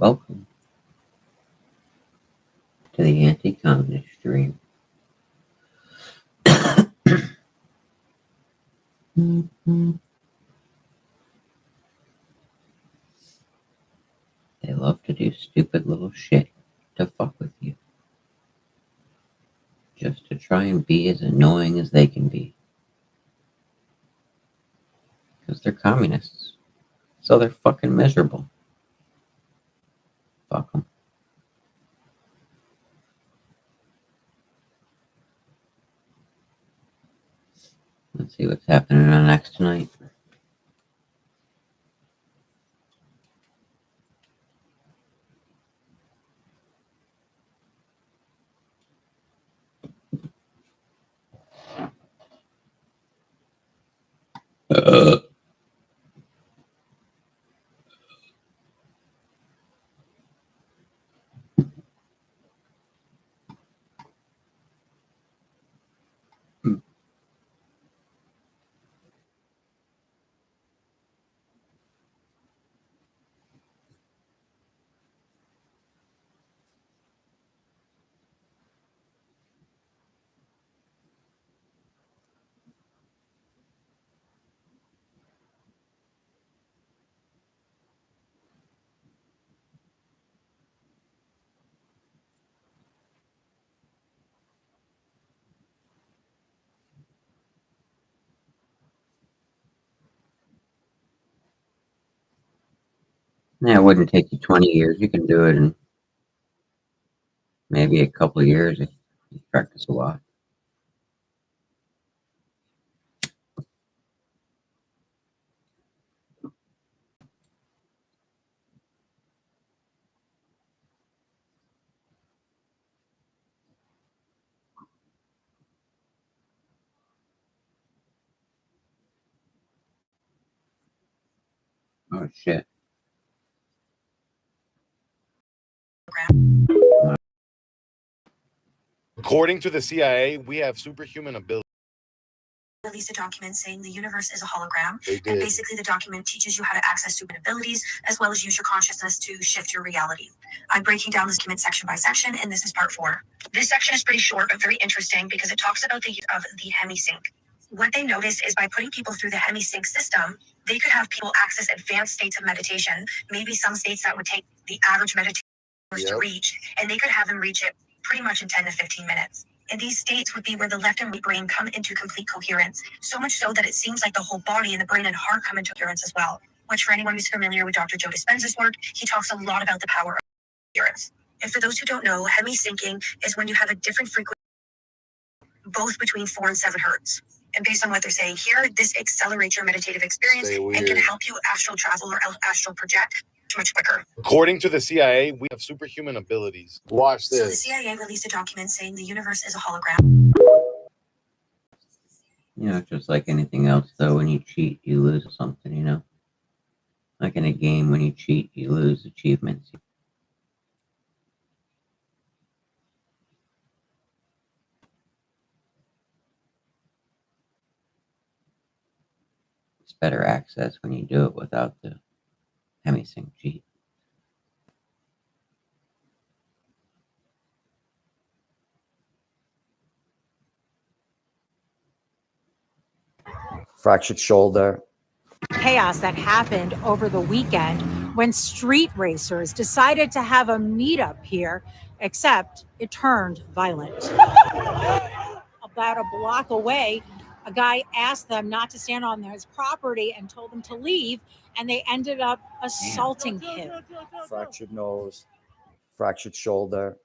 Welcome to the Anticommunist stream. They love to do stupid little shit to fuck with you. Just to try and be as annoying as they can be. Because they're communists. So they're fucking miserable. Fuck them. Let's see what's happening on next tonight. Yeah, it wouldn't take you 20 years. You can do it in maybe a couple of years if you practice a lot. Oh, shit. According to the CIA, we have superhuman ability. Released a document saying the universe is a hologram, and basically the document teaches you how to access super abilities as well as use your consciousness to shift your reality. I'm breaking down this document section by section, and this is part 4. This section is pretty short but very interesting because it talks about the use of the hemisync. What they noticed is by putting people through the hemisync system, they could have people access advanced states of meditation, maybe some states that would take the average meditation to reach, and they could have them reach it pretty much in 10 to 15 minutes. And these states would be where the left and right brain come into complete coherence, so much so that it seems like the whole body and the brain and heart come into coherence as well. Which, for anyone who's familiar with Dr. Joe Dispenza's work, he talks a lot about the power of coherence. And for those who don't know, hemisyncing is when you have a different frequency, both between 4 and 7 hertz. And based on what they're saying here, this accelerates your meditative experience and can help you astral travel or astral project much quicker. According to the CIA, we have superhuman abilities. Watch this. So the CIA released a document saying the universe is a hologram. You know, just like anything else, though, when you cheat, you lose something, you know? Like in a game, when you cheat, you lose achievements. It's better access when you do it without the hemisync cheat. Fractured shoulder. Chaos that happened over the weekend when street racers decided to have a meetup here, except it turned violent. About a block away, a guy asked them not to stand on his property and told them to leave, and they ended up assaulting him. Fractured nose, fractured shoulder,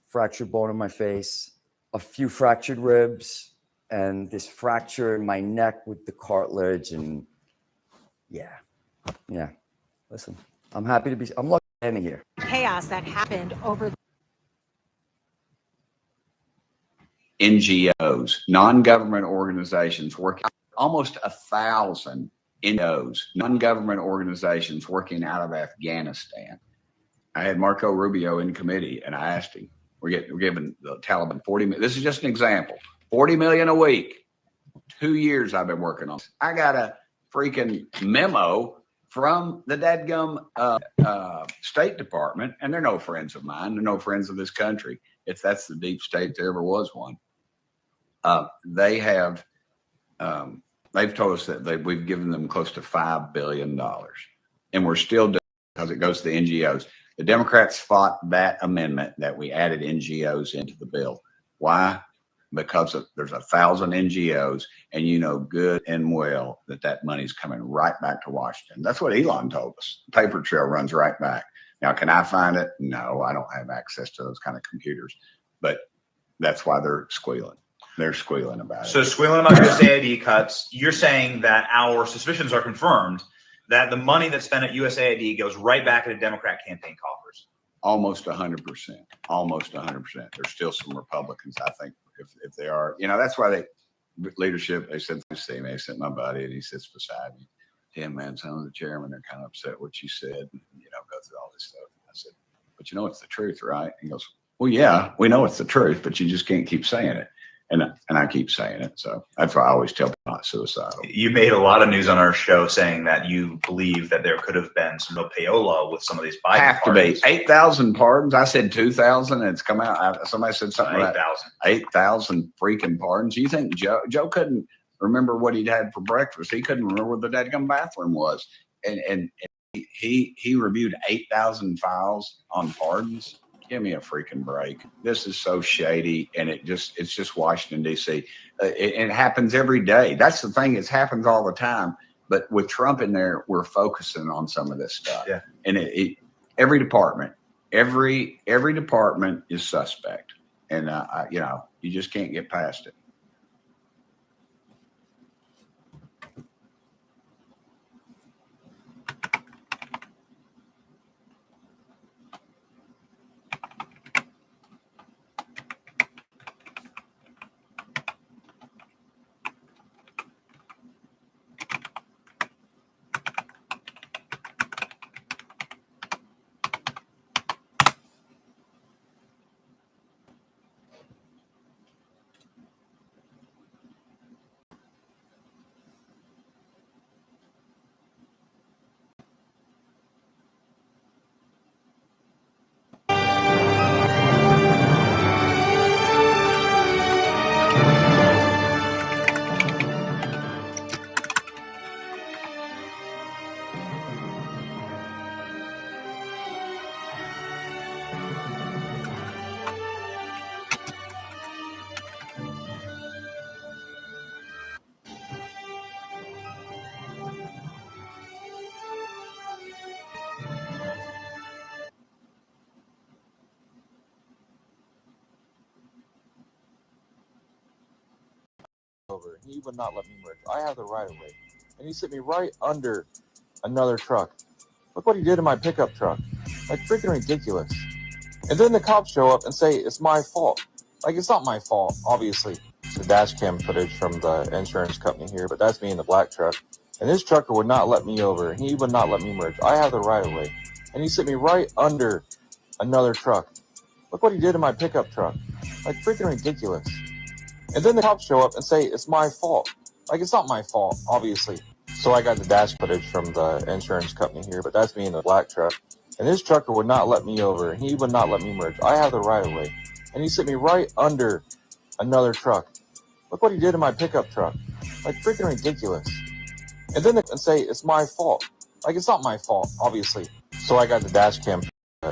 fractured bone in my face, a few fractured ribs, and this fracture in my neck with the cartilage. And yeah. Listen, I'm happy to be, I'm lucky to be here. Chaos that happened over NGOs, non-government organizations, working almost 1,000 NGOs, non-government organizations working out of Afghanistan. I had Marco Rubio in committee, and I asked him, we're giving the Taliban 40 million. This is just an example. 40 million a week. 2 years I've been working on this. I got a freaking memo from the dadgum State Department, and they're no friends of mine. They're no friends of this country. If that's the deep state, there ever was one. They have, they've told us that we've given them close to $5 billion, and we're still doing it because it goes to the NGOs. The Democrats fought that amendment that we added NGOs into the bill. Why? Because there's 1,000 NGOs, and you know good and well that money's coming right back to Washington. That's what Elon told us. The paper trail runs right back. Now, can I find it? No, I don't have access to those kind of computers, but that's why they're squealing. They're squealing about it. So squealing about USAID cuts, you're saying that our suspicions are confirmed that the money that's spent at USAID goes right back into Democrat campaign coffers. Almost 100%. Almost 100%. There's still some Republicans, I think, if they are, you know, that's why leadership, they said, see me, I sent my buddy, and he sits beside me. Tim, man, some of the chairman are kind of upset what you said, and, you know, go through all this stuff. And I said, but you know, it's the truth, right? He goes, well, yeah, we know it's the truth, but you just can't keep saying it. And I keep saying it. So that's why I always tell people not suicidal. You made a lot of news on our show saying that you believe that there could have been some no payola with some of these Biden Have pardons. to be 8,000 pardons. I said 2,000, and it's come out. Somebody said something like 8,000 freaking pardons. You think Joe couldn't remember what he'd had for breakfast? He couldn't remember where the dadgum bathroom was, and he reviewed 8,000 files on pardons. Give me a freaking break. This is so shady, and it's just Washington, D.C. It happens every day. That's the thing. It happens all the time. But with Trump in there, we're focusing on some of this stuff. Yeah. And every department is suspect. And, you know, you just can't get past it. Over. He would not let me merge. I have the right of way. And he sent me right under another truck. Look what he did to my pickup truck. Like, freaking ridiculous. And then the cops show up and say it's my fault. Like, it's not my fault, obviously. It's the dash cam footage from the insurance company here, but that's me in the black truck. And this trucker would not let me over. He would not let me merge. I have the right of way. And he sent me right under another truck. Look what he did to my pickup truck. Like, freaking ridiculous. And then the cops show up and say it's my fault. Like, it's not my fault, obviously. So I got the dash footage from the insurance company here, but that's me in the black truck. And this trucker would not let me over. He would not let me merge. I have the right of way. And he sent me right under another truck. Look what he did to my pickup truck. Like, freaking ridiculous. And then and say it's my fault. Like, it's not my fault, obviously. So I got the dash cam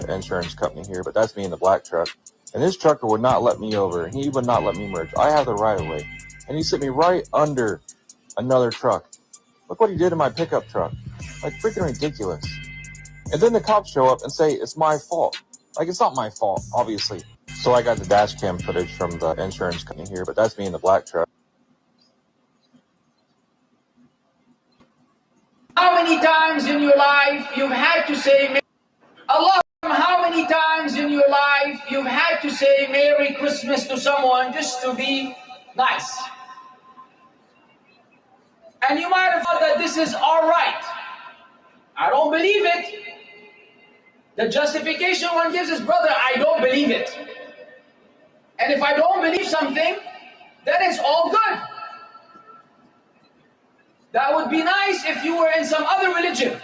insurance company here, but that's me in the black truck. And this trucker would not let me over. He would not let me merge. I have the right of way. And he sent me right under another truck. Look what he did to my pickup truck. Like, freaking ridiculous. And then the cops show up and say it's my fault. Like, it's not my fault, obviously. So I got the dash cam footage from the insurance company here, but that's me in the black truck. How many times in your life you've had to say, Allah, how many times in your life you've had to say Merry Christmas to someone just to be nice? And you might have thought that this is all right. I don't believe it. The justification one gives is, brother, I don't believe it. And if I don't believe something, then it's all good. That would be nice if you were in some other religion.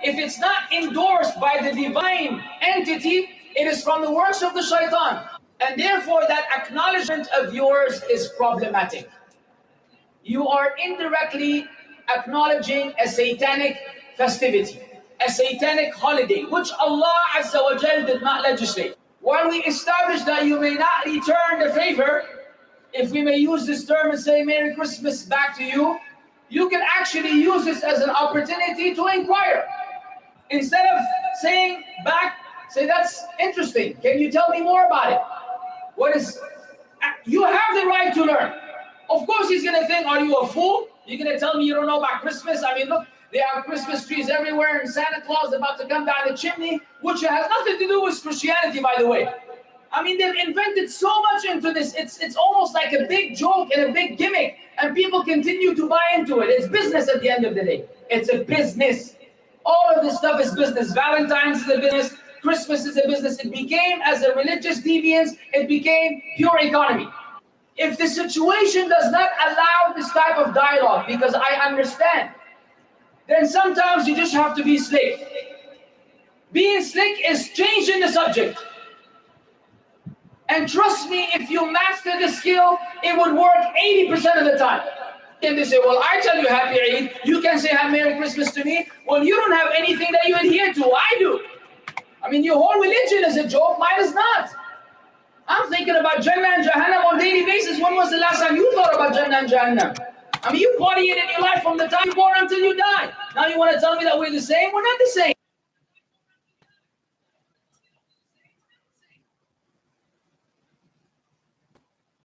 If it's not endorsed by the divine entity, it is from the works of the shaitan. And therefore, that acknowledgement of yours is problematic. You are indirectly acknowledging a satanic festivity, a satanic holiday, which Allah Azza wa Jal did not legislate. While we establish that you may not return the favor, if we may use this term and say Merry Christmas back to you, you can actually use this as an opportunity to inquire. Instead of saying back, say, that's interesting. Can you tell me more about it? You have the right to learn. Of course, he's going to think, are you a fool? You're going to tell me you don't know about Christmas? I mean, look, they have Christmas trees everywhere and Santa Claus about to come down the chimney, which has nothing to do with Christianity, by the way. I mean, they've invented so much into this. It's almost like a big joke and a big gimmick, and people continue to buy into it. It's business at the end of the day. It's a business. All of this stuff is business. Valentine's is a business. Christmas is a business. It became, as a religious deviance, it became pure economy. If the situation does not allow this type of dialogue, because I understand, then sometimes you just have to be slick. Being slick is changing the subject. And trust me, if you master the skill, it would work 80% of the time. And they say, well, I tell you Happy Eid, you can say Merry Christmas to me. Well, you don't have anything that you adhere to. I do. I mean, your whole religion is a joke. Mine is not. I'm thinking about Jannah and Jahannam on a daily basis. When was the last time you thought about Jannah and Jahannam? I mean, you party it in your life from the time you're born until you die. Now you want to tell me that we're the same? We're not the same.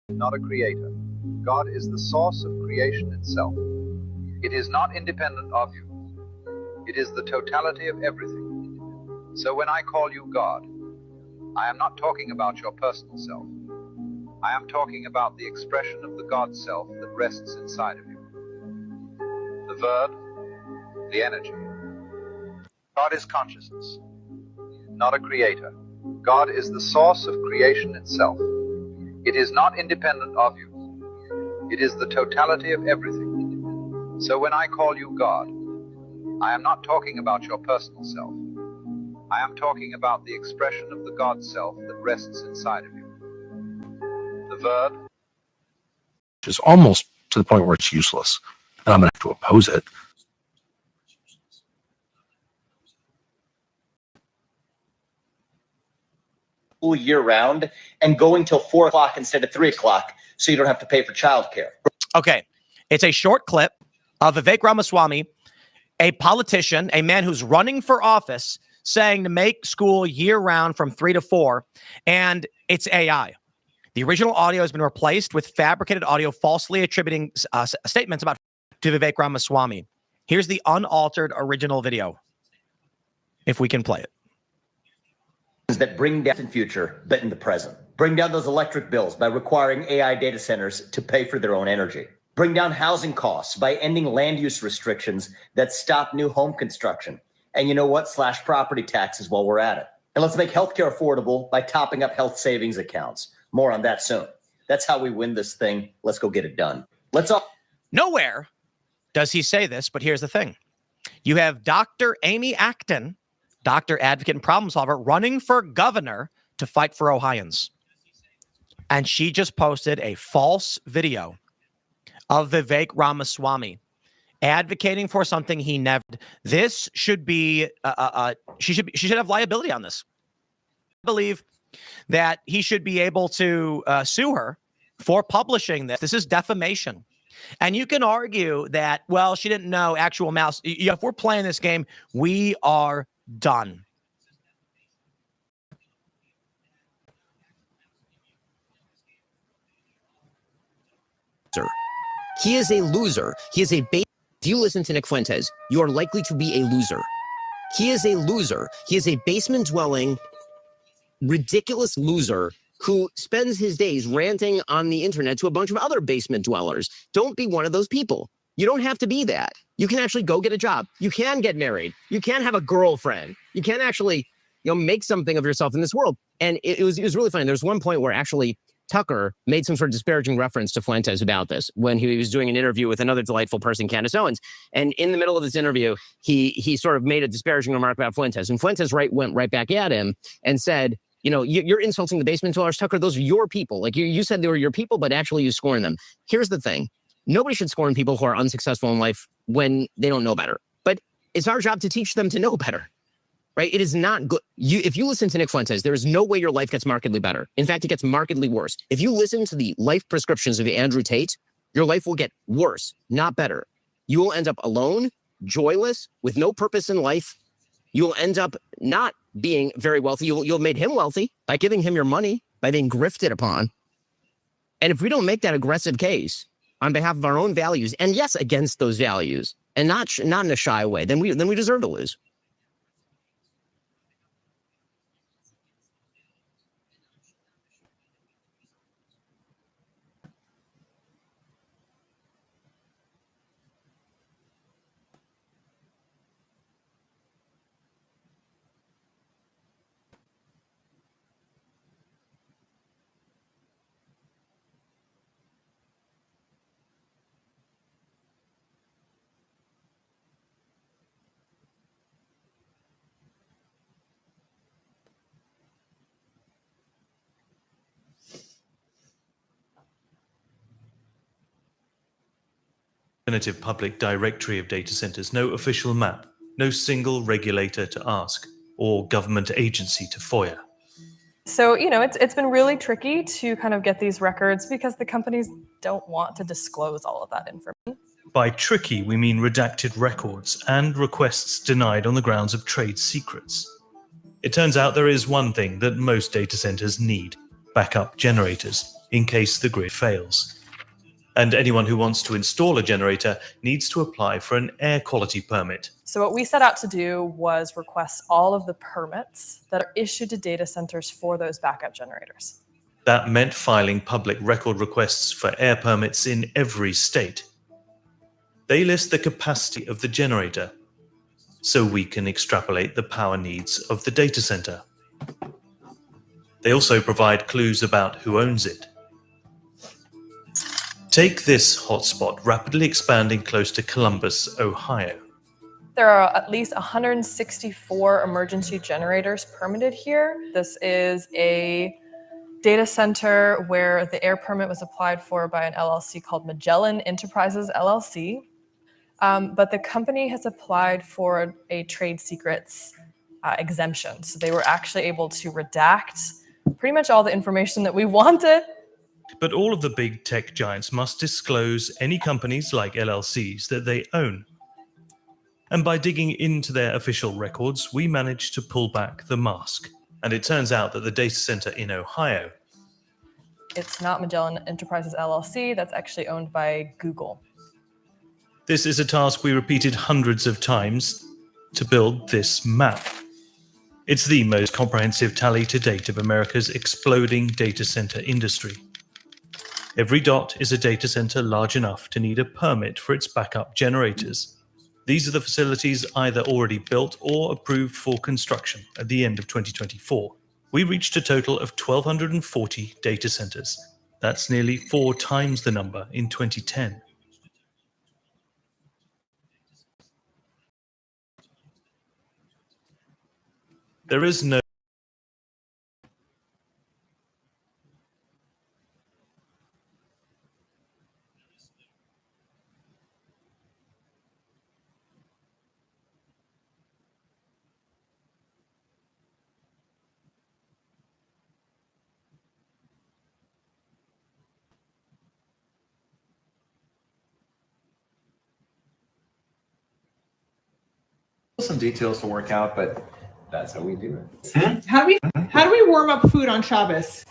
Not a creator. God is the source of creation itself. It is not independent of you. It is the totality of everything. So when I call you God, I am not talking about your personal self. I am talking about the expression of the God self that rests inside of you. The verb, the energy. God is consciousness, not a creator. God is the source of creation itself. It is not independent of you. It is the totality of everything. So when I call you God, I am not talking about your personal self. I am talking about the expression of the God self that rests inside of you. The verb is almost to the point where it's useless, and I'm going to have to oppose it. Year round and going till 4 o'clock instead of 3 o'clock so you don't have to pay for childcare. Okay. It's a short clip of Vivek Ramaswamy, a politician, a man who's running for office, saying to make school year round from 3 to 4, and it's AI. The original audio has been replaced with fabricated audio falsely attributing statements about to Vivek Ramaswamy. Here's the unaltered original video, if we can play it. That bring down the future, but in the present. Bring down those electric bills by requiring AI data centers to pay for their own energy. Bring down housing costs by ending land use restrictions that stop new home construction. And you know what? Slash property taxes while we're at it. And let's make healthcare affordable by topping up health savings accounts. More on that soon. That's how we win this thing. Let's go get it done. Let's all. Nowhere does he say this, but here's the thing. You have Dr. Amy Acton, doctor, advocate, and problem solver, running for governor to fight for Ohioans. And she just posted a false video of Vivek Ramaswamy advocating for something he never. This should be she should have liability on this. I believe that he should be able to sue her for publishing this. This is defamation. And you can argue that, well, she didn't know actual mouse. If we're playing this game, we are done. He is a loser. He is a base. If you listen to Nick Fuentes, you are likely to be a loser. He is a loser. He is a basement-dwelling, ridiculous loser who spends his days ranting on the internet to a bunch of other basement dwellers. Don't be one of those people. You don't have to be that. You can actually go get a job. You can get married. You can have a girlfriend. You can actually, make something of yourself in this world. And it was really funny. There's one point where actually Tucker made some sort of disparaging reference to Fuentes about this when he was doing an interview with another delightful person, Candace Owens. And in the middle of this interview, he sort of made a disparaging remark about Fuentes. And Fuentes went right back at him and said, you know, you're insulting the basement dwellers, Tucker. Those are your people. Like you said they were your people, but actually you scorn them. Here's the thing. Nobody should scorn people who are unsuccessful in life when they don't know better. But it's our job to teach them to know better. Right? It is not good. If you listen to Nick Fuentes, there is no way your life gets markedly better. In fact, it gets markedly worse. If you listen to the life prescriptions of Andrew Tate, your life will get worse, not better. You will end up alone, joyless, with no purpose in life. You will end up not being very wealthy. You'll have made him wealthy by giving him your money, by being grifted upon. And if we don't make that aggressive case on behalf of our own values, and yes, against those values, and not in a shy way, then we deserve to lose. Definitive public directory of data centers, no official map, no single regulator to ask, or government agency to FOIA. So, you know, it's been really tricky to kind of get these records because the companies don't want to disclose all of that information. By tricky, we mean redacted records and requests denied on the grounds of trade secrets. It turns out there is one thing that most data centers need: backup generators, in case the grid fails. And anyone who wants to install a generator needs to apply for an air quality permit. So what we set out to do was request all of the permits that are issued to data centers for those backup generators. That meant filing public record requests for air permits in every state. They list the capacity of the generator, so we can extrapolate the power needs of the data center. They also provide clues about who owns it. Take this hotspot rapidly expanding close to Columbus, Ohio. There are at least 164 emergency generators permitted here. This is a data center where the air permit was applied for by an LLC called Magellan Enterprises LLC. But the company has applied for a trade secrets exemption. So they were actually able to redact pretty much all the information that we wanted. But all of the big tech giants must disclose any companies like LLCs that they own. And by digging into their official records, we managed to pull back the mask. And it turns out that the data center in Ohio. It's not Magellan Enterprises LLC, that's actually owned by Google. This is a task we repeated hundreds of times to build this map. It's the most comprehensive tally to date of America's exploding data center industry. Every dot is a data center large enough to need a permit for its backup generators. These are the facilities either already built or approved for construction at the end of 2024. We reached a total of 1,240 data centers. That's nearly 4 times the number in 2010. There is no some details to work out, but that's how we do it. How do we warm up food on Shabbos?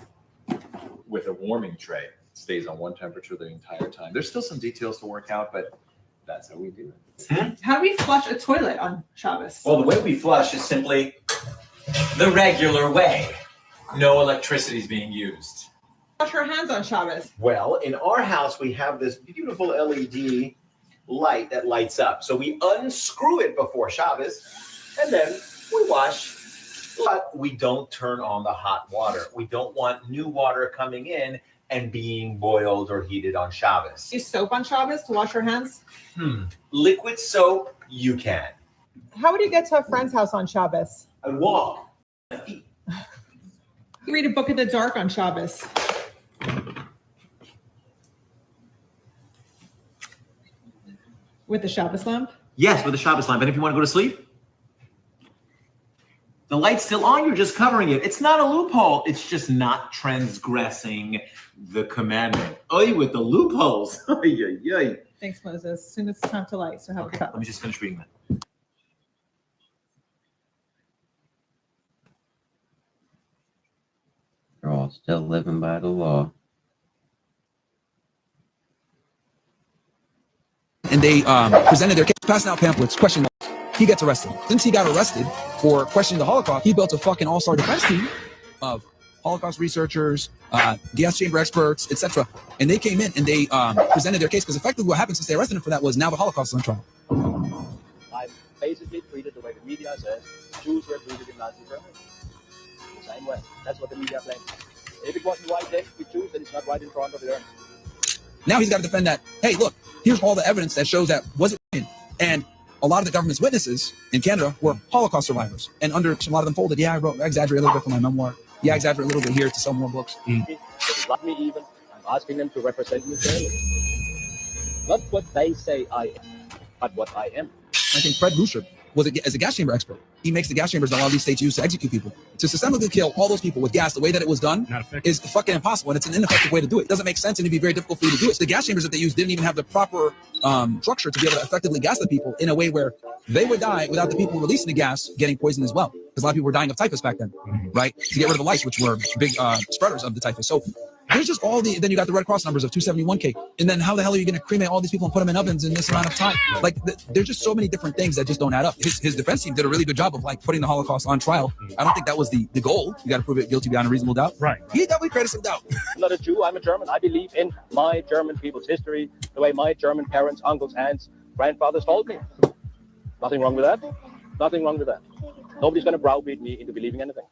With a warming tray. It stays on one temperature the entire time. There's still some details to work out, but that's how we do it. How do we flush a toilet on Shabbos? Well, the way we flush is simply the regular way. No electricity is being used. Wash our hands on Shabbos. Well, in our house, we have this beautiful LED light that lights up. So we unscrew it before Shabbos, and then we wash But we don't turn on the hot water. We don't want new water coming in and being boiled or heated on Shabbos. Use soap on Shabbos to wash your hands? Liquid soap, you can. How would you get to a friend's house on Shabbos? I walk. Read a book in the dark on Shabbos. With the Shabbos lamp? Yes, with a Shabbos lamp. And if you want to go to sleep, the light's still on, you're just covering it. It's not a loophole. It's just not transgressing the commandment. Oy, with the loopholes. Oy, oy, oy. Thanks, Moses. Soon it's time to light, so have a cup. Let me just finish reading that. They're all still living by the law. And they presented their case, passing out pamphlets, questioning. He gets arrested. Since he got arrested for questioning the Holocaust, he built a fucking all-star defense team of Holocaust researchers, gas chamber experts, etc. And they came in and they presented their case because effectively what happened since they arrested him for that was now the Holocaust is on trial. I'm basically treated the way the media says Jews were treated in Nazi Germany. The same way. That's what the media claims. If it wasn't right there with Jews, then it's not right in front of the earth. Now he's got to defend that. Hey, look, here's all the evidence that shows that wasn't. And a lot of the government's witnesses in Canada were Holocaust survivors. And under a lot of them folded, yeah, I exaggerate a little bit for my memoir. Yeah, I exaggerate a little bit here to sell more books. They love me even. I'm asking them to represent me fairly. Not what they say I am, but what I am. I think Fred Lucier was as a gas chamber expert. He makes the gas chambers that a lot of these states use to execute people. To systemically kill all those people with gas, the way that it was done is fucking impossible, and it's an ineffective way to do it. It doesn't make sense, and it'd be very difficult for you to do it. So the gas chambers that they used didn't even have the proper structure to be able to effectively gas the people in a way where they would die without the people releasing the gas getting poisoned as well. Because a lot of people were dying of typhus back then, right? To get rid of the lice, which were big spreaders of the typhus. So there's just then you got the Red Cross numbers of 271K. And then how the hell are you going to cremate all these people and put them in ovens in this amount of time? Like, there's just so many different things that just don't add up. His defense team did a really good job of like putting the Holocaust on trial. I don't think that was the goal. You got to prove it guilty beyond a reasonable doubt. Right. He definitely created some doubt. I'm not a Jew, I'm a German. I believe in my German people's history, the way my German parents, uncles, aunts, grandfathers told me. Nothing wrong with that. Nothing wrong with that. Nobody's going to browbeat me into believing anything.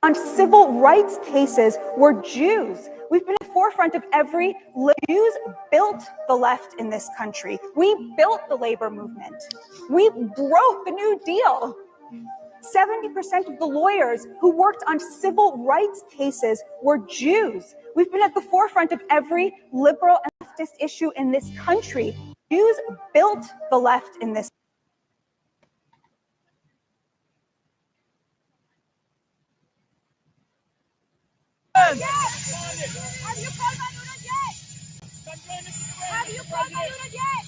On civil rights cases were Jews. We've been at the forefront of every. Jews built the left in this country. We built the labor movement. We broke the New Deal. 70% of the lawyers who worked on civil rights cases were Jews. We've been at the forefront of every liberal and leftist issue in this country. Jews built the left in this. Have you called Maduro yet? Have you called Maduro yet?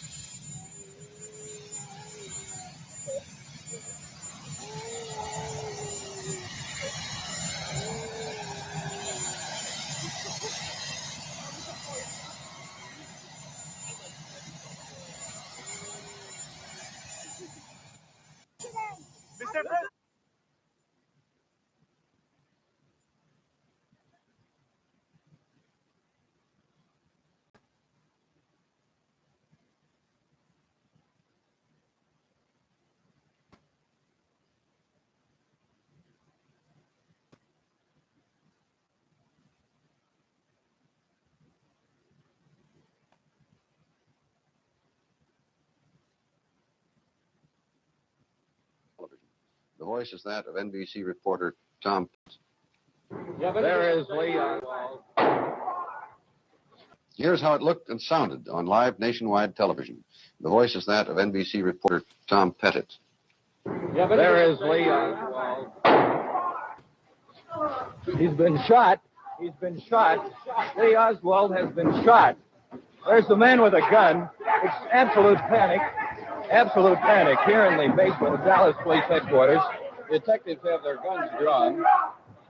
Mr. President. The voice is that of NBC reporter Tom. There is Lee Oswald. Here's how it looked and sounded on live nationwide television. The voice is that of NBC reporter Tom Pettit. There is Lee Oswald. He's been shot. He's been shot. Lee Oswald has been shot. There's the man with a gun. It's absolute panic. Absolute panic here in the basement of Dallas Police Headquarters. Detectives have their guns drawn.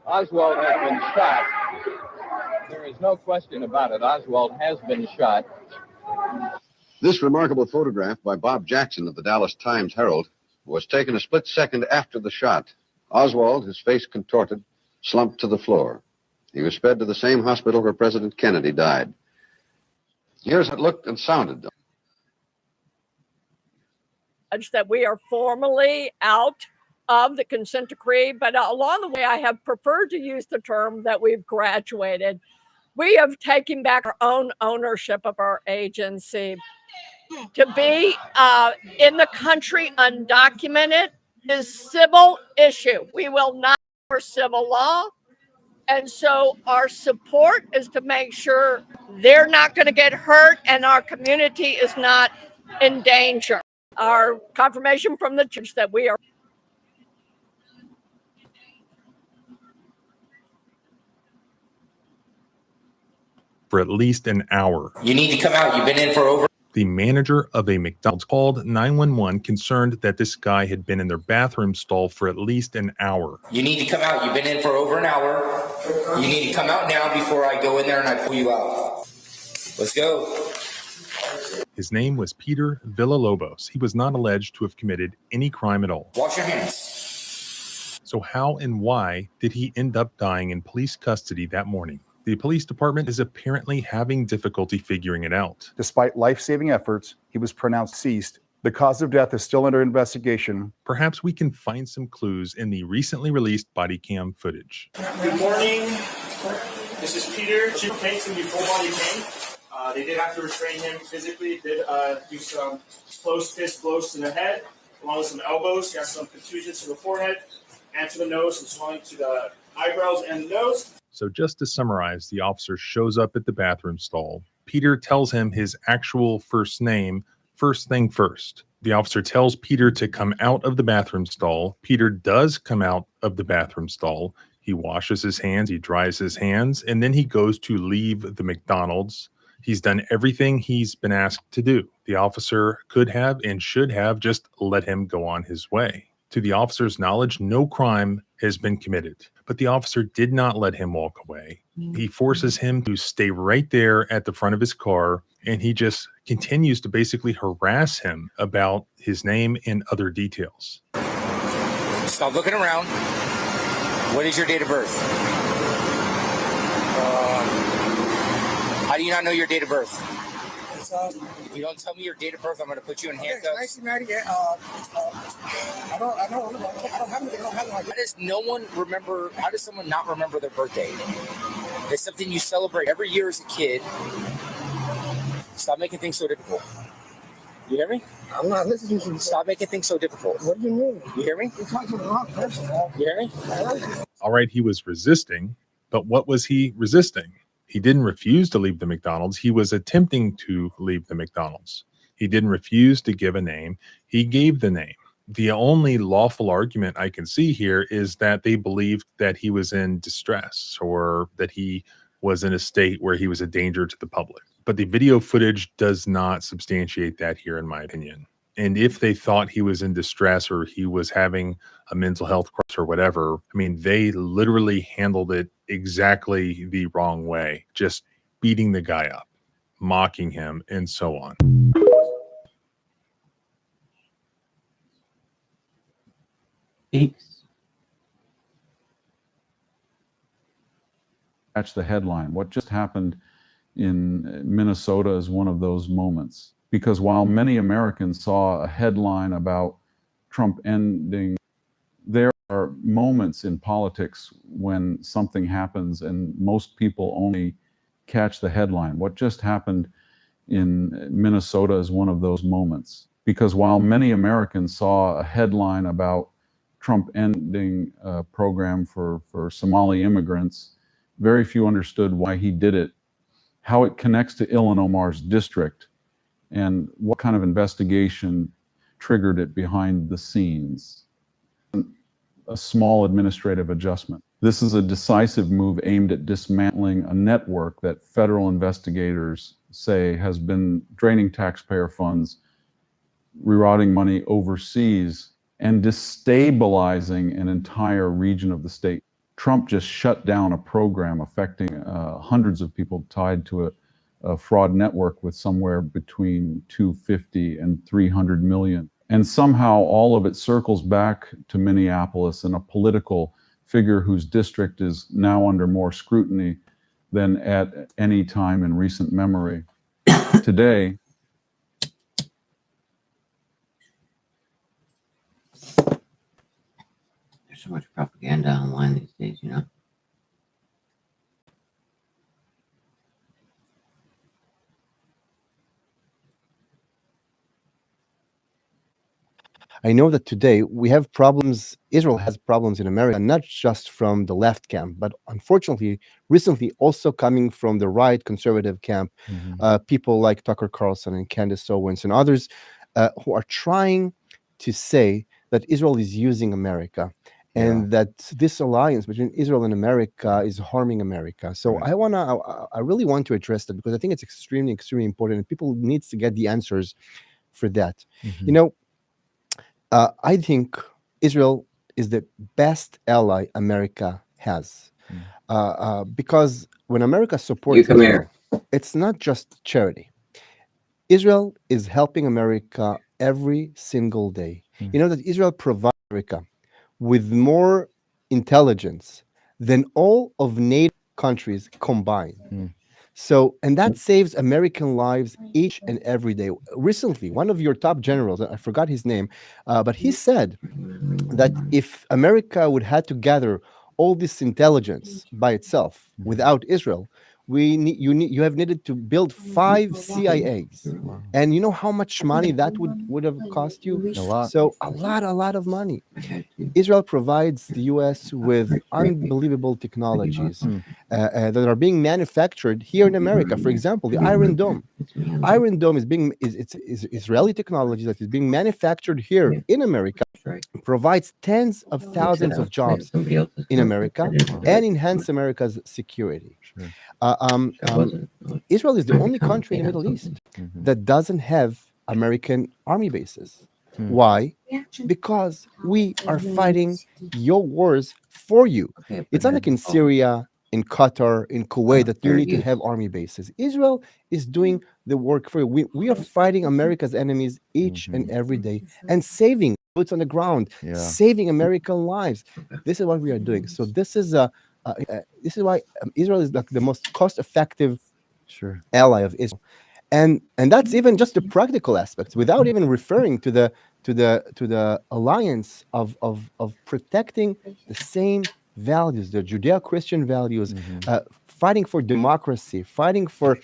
Oswald has been shot. There is no question about it. Oswald has been shot. This remarkable photograph by Bob Jackson of the Dallas Times-Herald was taken a split second after the shot. Oswald, his face contorted, slumped to the floor. He was sped to the same hospital where President Kennedy died. Here's how it looked and sounded. That we are formally out of the consent decree, but along the way, I have preferred to use the term that we've graduated. We have taken back our own ownership of our agency. To be in the country undocumented is civil issue. We will not for civil law. And so our support is to make sure they're not going to get hurt and our community is not in danger. Our confirmation from the church that we are for at least an hour. You need to come out. You've been in for over. The manager of a McDonald's called 911 concerned that this guy had been in their bathroom stall for at least an hour. You need to come out. You've been in for over an hour. You need to come out now before I go in there and I pull you out. Let's go. His name was Peter Villalobos. He was not alleged to have committed any crime at all. Wash your hands. So how and why did he end up dying in police custody that morning? The police department is apparently having difficulty figuring it out. Despite life-saving efforts, he was pronounced deceased. The cause of death is still under investigation. Perhaps we can find some clues in the recently released body cam footage. Good morning. This is Peter. Chief Kane's going to be full body cane. They did have to restrain him physically. Did do some closed fist blows to the head, along with some elbows. He has some contusions to the forehead and to the nose, some swelling to the eyebrows and the nose. So just to summarize, the officer shows up at the bathroom stall. Peter tells him his actual first name, first thing first. The officer tells Peter to come out of the bathroom stall. Peter does come out of the bathroom stall. He washes his hands, he dries his hands, and then he goes to leave the McDonald's. He's done everything he's been asked to do. The officer could have and should have just let him go on his way. To the officer's knowledge, no crime has been committed, but the officer did not let him walk away. He forces him to stay right there at the front of his car, and he just continues to basically harass him about his name and other details. Stop looking around. What is your date of birth? How do you not know your date of birth? If you don't tell me your date of birth, I'm going to put you in handcuffs. 1998. I don't have anything. How does no one remember? How does someone not remember their birthday? It's something you celebrate every year as a kid. Stop making things so difficult. You hear me? I'm not listening to you. Stop making things so difficult. What do you mean? You hear me? You're talking to the wrong person. You hear me? All right, he was resisting, but what was he resisting? He didn't refuse to leave the McDonald's. He was attempting to leave the McDonald's. He didn't refuse to give a name. He gave the name. The only lawful argument I can see here is that they believed that he was in distress or that he was in a state where he was a danger to the public. But the video footage does not substantiate that here, in my opinion. And if they thought he was in distress or he was having a mental health crisis or whatever, I mean, they literally handled it exactly the wrong way, just beating the guy up, mocking him, and so on. Catch the headline. What just happened in Minnesota is one of those moments. Because while many Americans saw a headline about Trump ending, there are moments in politics when something happens and most people only catch the headline. What just happened in Minnesota is one of those moments. Because while many Americans saw a headline about Trump ending a program for Somali immigrants, very few understood why he did it, how it connects to Ilhan Omar's district, and what kind of investigation triggered it behind the scenes. A small administrative adjustment. This is a decisive move aimed at dismantling a network that federal investigators say has been draining taxpayer funds, rerouting money overseas, and destabilizing an entire region of the state. Trump just shut down a program affecting hundreds of people tied to a fraud network with somewhere between 250 and 300 million. And somehow all of it circles back to Minneapolis in a political figure whose district is now under more scrutiny than at any time in recent memory. Today, There's so much propaganda online these days, you know. I know that today we have problems. Israel has problems in America, not just from the left camp, but unfortunately, recently also coming from the right conservative camp. People like Tucker Carlson and Candace Owens and others who are trying to say that Israel is using America and that this alliance between Israel and America is harming America. So I really want to address that because I think it's extremely, extremely important, and people needs to get the answers for that. You know, I think Israel is the best ally America has because when America supports come Israel, it's not just charity. Israel is helping America every single day. You know that Israel provides America with more intelligence than all of NATO countries combined. So, and that saves American lives each and every day. Recently, one of your top generals, I forgot his name, but he said that if America would have to gather all this intelligence by itself without Israel, you have needed to build 5 CIAs. And you know how much money that would have cost you? A lot. So a lot of money. Israel provides the U.S. with unbelievable technologies that are being manufactured here in America. For example, the Iron Dome. Iron Dome is Israeli technology that is being manufactured here in America, provides tens of thousands of jobs in America, and enhance America's security. Israel is the only country in the Middle East that doesn't have American army bases. Why? Because we are fighting your wars for you. It's not like in Syria, in Qatar, in Kuwait that you need to have army bases. Israel is doing the work for you. We are fighting America's enemies each and every day and saving boots on the ground, saving American lives. This is what we are doing. So this is why Israel is like the most cost-effective ally of Israel. And that's even just the practical aspects, without even referring to the alliance of protecting the same values, the Judeo-Christian values, fighting for democracy, fighting for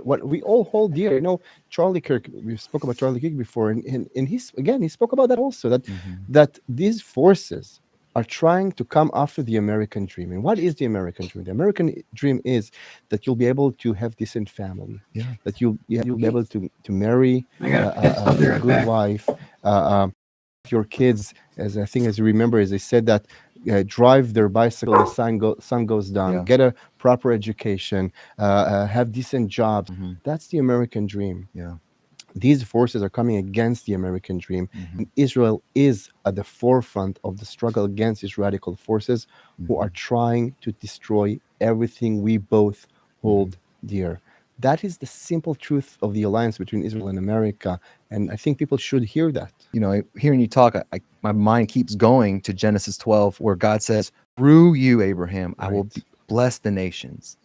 what we all hold dear. You know, Charlie Kirk. We spoke about Charlie Kirk before, and he spoke about that also. That these forces are trying to come after the American dream. And what is the American dream? The American dream is that you'll be able to have decent family, that you'll be able to marry a good wife, your kids, as you remember, as they said that drive their bicycle, the sun goes down, get a proper education, have decent jobs. That's the American dream. These forces are coming against the American dream. And Israel is at the forefront of the struggle against these radical forces who are trying to destroy everything we both hold dear. That is the simple truth of the alliance between Israel and America. And I think people should hear that. You know, hearing you talk, my mind keeps going to Genesis 12, where God says, through you, Abraham, I will bless the nations.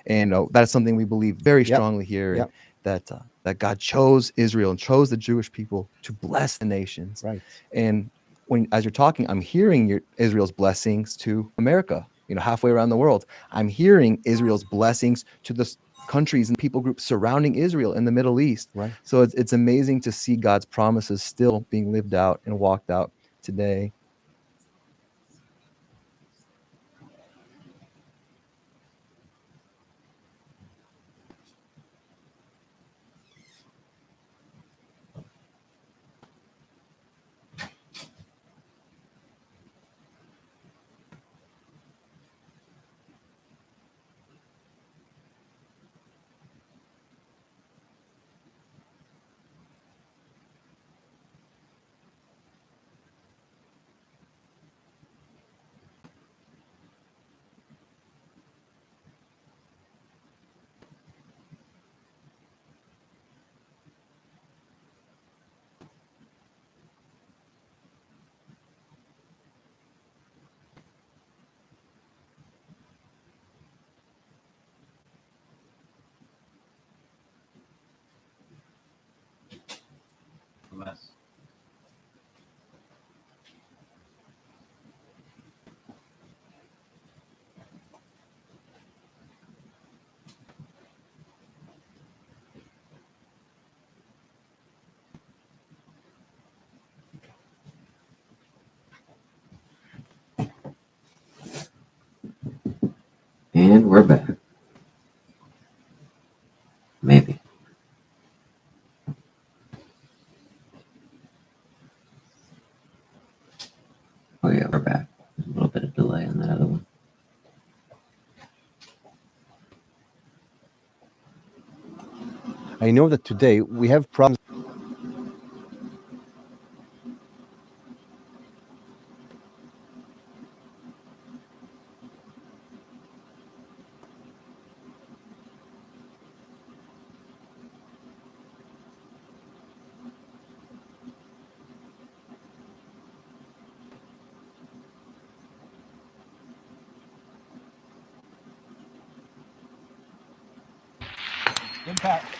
And that's something we believe very strongly here, that God chose Israel and chose the Jewish people to bless the nations. And as you're talking, I'm hearing Israel's blessings to America, you know, halfway around the world. I'm hearing Israel's blessings to the countries and people groups surrounding Israel in the Middle East. So it's amazing to see God's promises still being lived out and walked out today. mess. And we're back. Maybe. Oh yeah, we're back. There's a little bit of delay on that other one. I know that today we have problems. Impact.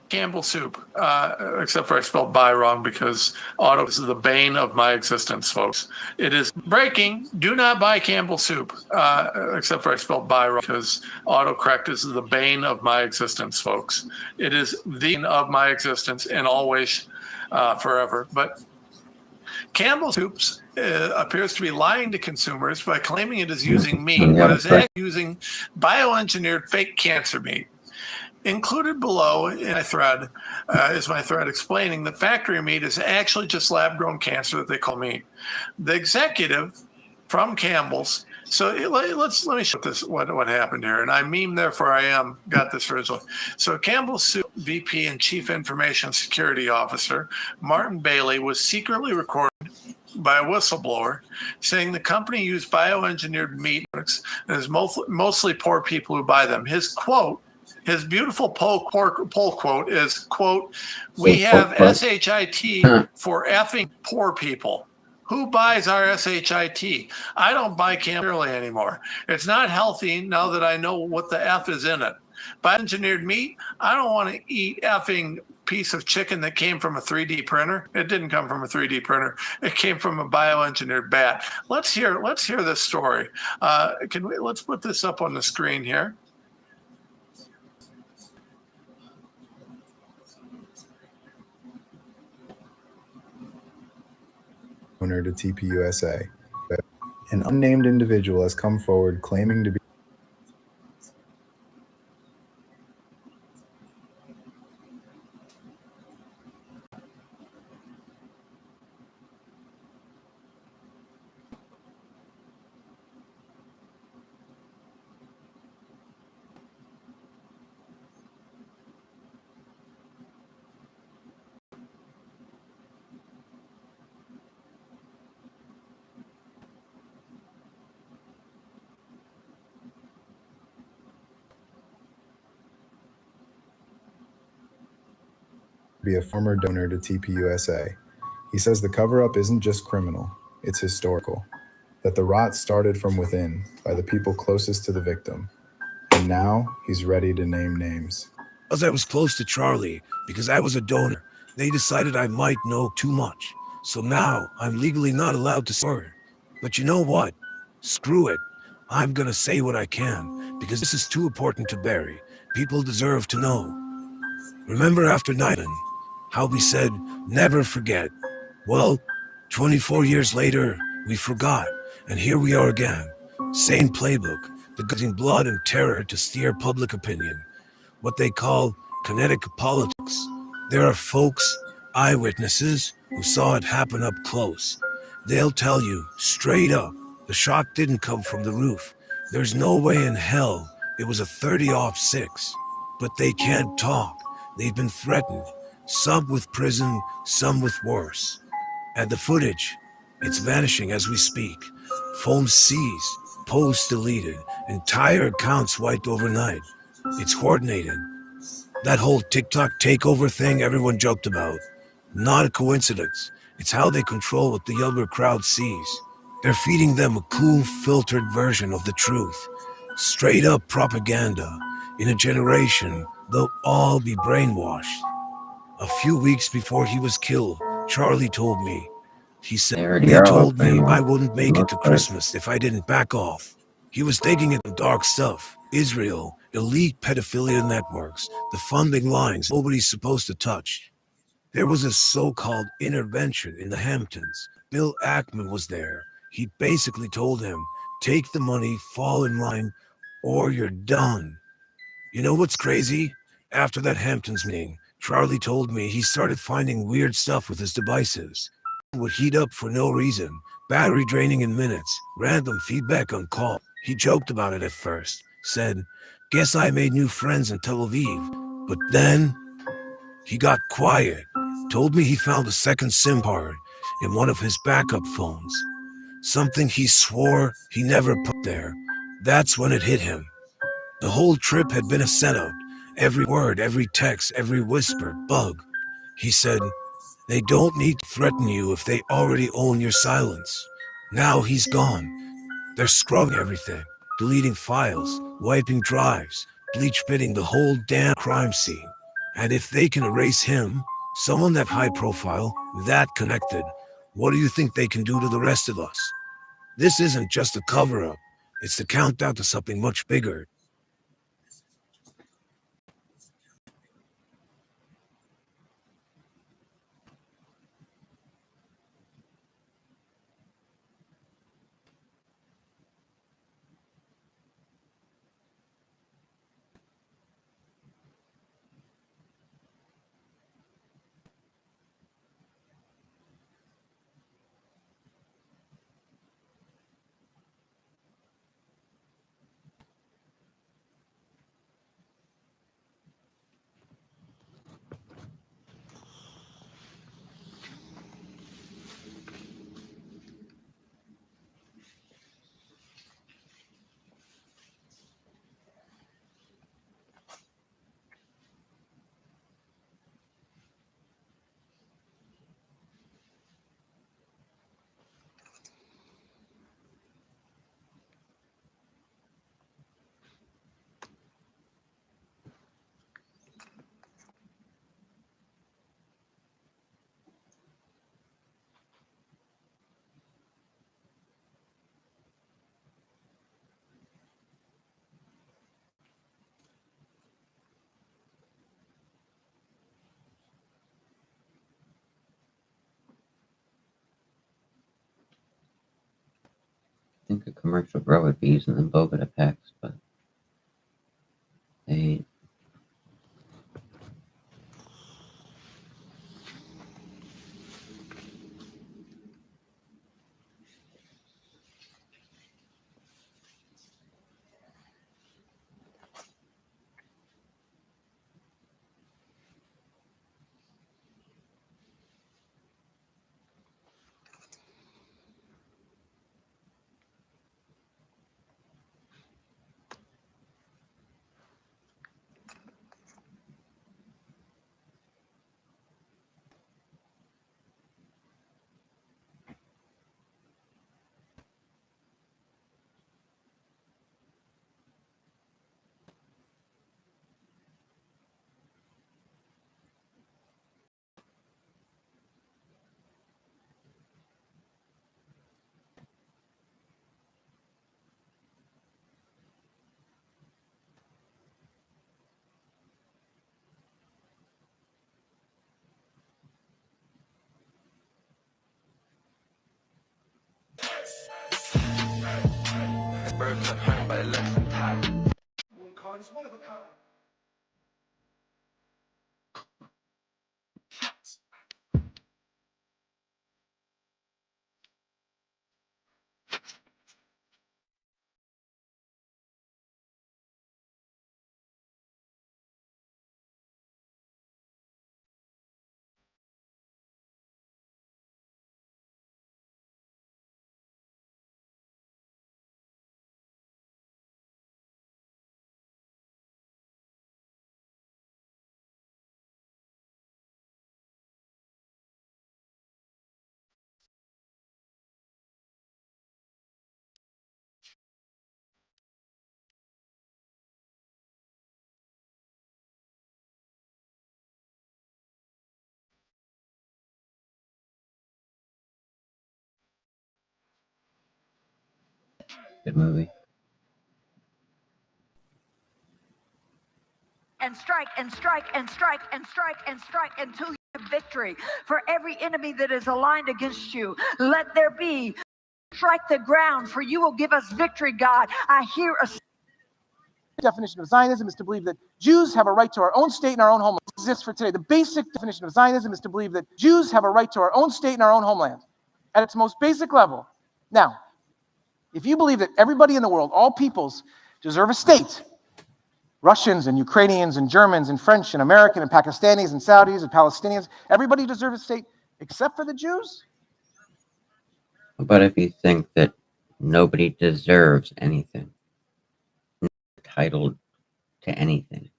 Campbell soup, except for I spelled by wrong because auto is the bane of my existence, folks. It is breaking. Do not buy Campbell soup, except for I spelled by wrong because autocorrect is the bane of my existence, folks. It is the bane of my existence and always forever. But Campbell Soups appears to be lying to consumers by claiming it is using meat, but is actually using bioengineered fake cancer meat. Included below in my thread is my thread explaining that factory meat is actually just lab-grown cancer that they call meat. The executive from Campbell's. So let me show this what happened here. And I meme therefore I am got this originally. So Campbell's Soup VP and Chief Information Security Officer Martin Bailey was secretly recorded by a whistleblower saying the company used bioengineered meat products and is mostly poor people who buy them. His quote. His beautiful poll quote is, quote, "We have SHIT for effing poor people." Who buys our SHIT? I don't buy Campbell anymore. It's not healthy now that I know what the F is in it. Bioengineered meat, I don't want to eat effing piece of chicken that came from a 3D printer. It didn't come from a 3D printer. It came from a bioengineered bat. Let's hear this story. Let's put this up on the screen here. Owner to TPUSA. An unnamed individual has come forward claiming to be a former donor to TPUSA. He says the cover-up isn't just criminal, it's historical. That the rot started from within, by the people closest to the victim. And now, he's ready to name names. Because I was close to Charlie, because I was a donor, they decided I might know too much. So now, I'm legally not allowed to swear. But you know what? Screw it. I'm gonna say what I can, because this is too important to bury. People deserve to know. Remember after 9/11, how we said, never forget. Well, 24 years later, we forgot, and here we are again. Same playbook, using blood and terror to steer public opinion. What they call kinetic politics. There are folks, eyewitnesses, who saw it happen up close. They'll tell you, straight up, the shot didn't come from the roof. There's no way in hell it was a 30-06. But they can't talk. They've been threatened. some with prison, some with worse. And the footage, it's vanishing as we speak. Phones seized, posts deleted, entire accounts wiped overnight. It's coordinated. That whole TikTok takeover thing everyone joked about. Not a coincidence. It's how they control what the younger crowd sees. They're feeding them a cool, filtered version of the truth. Straight up propaganda. In a generation, they'll all be brainwashed. A few weeks before he was killed, Charlie told me. He said, already they are all told me I brainwashed wouldn't for the make it most to part. Christmas if I didn't back off. He was digging into dark stuff. Israel, elite pedophilia networks, the funding lines nobody's supposed to touch. There was a so-called intervention in the Hamptons. Bill Ackman was there. He basically told him, take the money, fall in line, or you're done. You know what's crazy? After that Hamptons meeting, Charlie told me he started finding weird stuff with his devices. Would heat up for no reason, battery draining in minutes, random feedback on call. He joked about it at first, said, guess I made new friends in Tel Aviv. But then he got quiet, told me he found a second SIM card in one of his backup phones. Something he swore he never put there. That's when it hit him. The whole trip had been a setup. Every word, every text, every whisper, bug. He said, they don't need to threaten you if they already own your silence. Now he's gone. They're scrubbing everything, deleting files, wiping drives, bleach pitting the whole damn crime scene. And if they can erase him, someone that high profile, that connected, what do you think they can do to the rest of us? This isn't just a cover-up. It's the countdown to something much bigger. I think a commercial grow with bees and then Bovita packs, but they Good movie. And strike and strike and strike and strike and strike until you have victory. For every enemy that is aligned against you, let there be. Strike the ground, for you will give us victory, God. I hear a definition of Zionism is to believe that Jews have a right to our own state and our own homeland. This exists for today. The basic definition of Zionism is to believe that Jews have a right to our own state and our own homeland at its most basic level. Now, if you believe that everybody in the world, all peoples, deserve a state, Russians and Ukrainians and Germans and French and American and Pakistanis and Saudis and Palestinians, everybody deserves a state except for the Jews? But if you think that nobody deserves anything, not entitled to anything,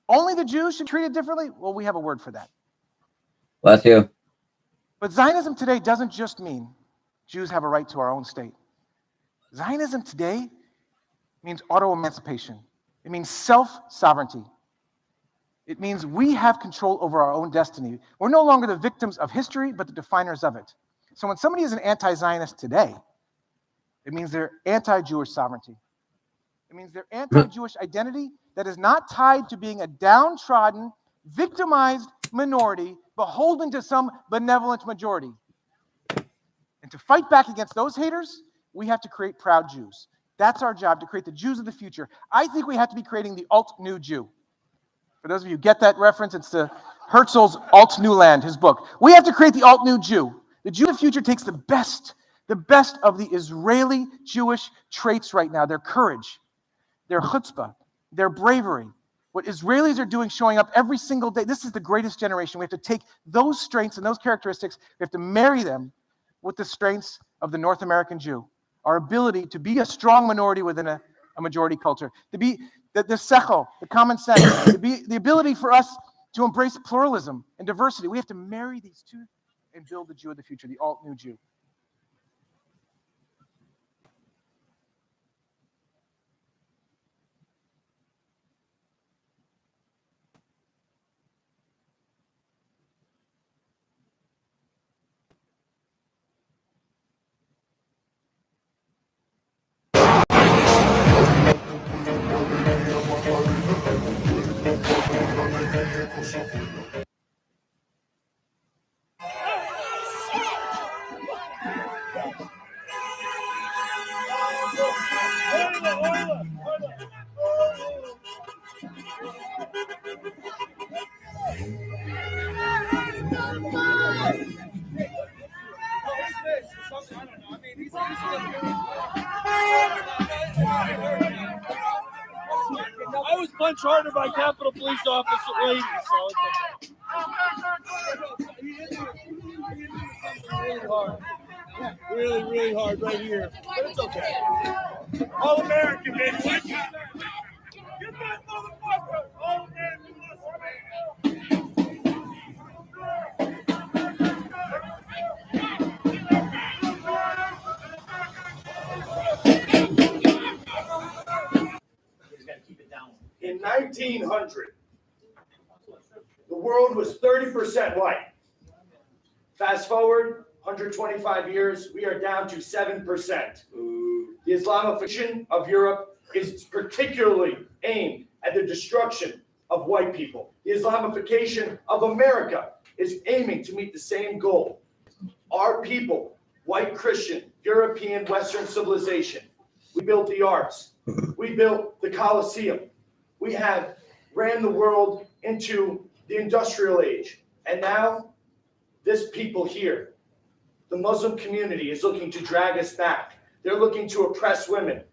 only the Jews should be treated differently? Well, we have a word for that. bless you. But Zionism today doesn't just mean Jews have a right to our own state. Zionism today means auto-emancipation. It means self-sovereignty. It means we have control over our own destiny. We're no longer the victims of history, but the definers of it. So when somebody is an anti-Zionist today, it means they're anti-Jewish sovereignty. It means their anti-Jewish identity that is not tied to being a downtrodden, victimized minority beholden to some benevolent majority. And to fight back against those haters, we have to create proud Jews. That's our job, to create the Jews of the future. I think we have to be creating the alt-new Jew. For those of you who get that reference, it's to Herzl's Alt-New Land, his book. We have to create the alt-new Jew. The Jew of the future takes the best of the Israeli Jewish traits right now, their courage, their chutzpah, their bravery, what Israelis are doing, showing up every single day. This is the greatest generation. We have to take those strengths and those characteristics, we have to marry them with the strengths of the North American Jew. Our ability to be a strong minority within a majority culture, to be the sechel, the common sense, to be the ability for us to embrace pluralism and diversity. We have to marry these two and build the Jew of the future, the alt-new Jew. I was punched harder by Capitol Police Officer lady, so it's okay. He hit me really hard. Really, really hard right here. But it's okay. All American, baby. Get that motherfucker! All American. In 1900, the world was 30% white. Fast forward 125 years, we are down to 7%. The Islamification of Europe is particularly aimed at the destruction of white people. The Islamification of America is aiming to meet the same goal. Our people, white Christian, European, Western civilization, we built the arts. We built the Colosseum. We have ran the world into the industrial age. And now, this people here, the Muslim community, is looking to drag us back. They're looking to oppress women.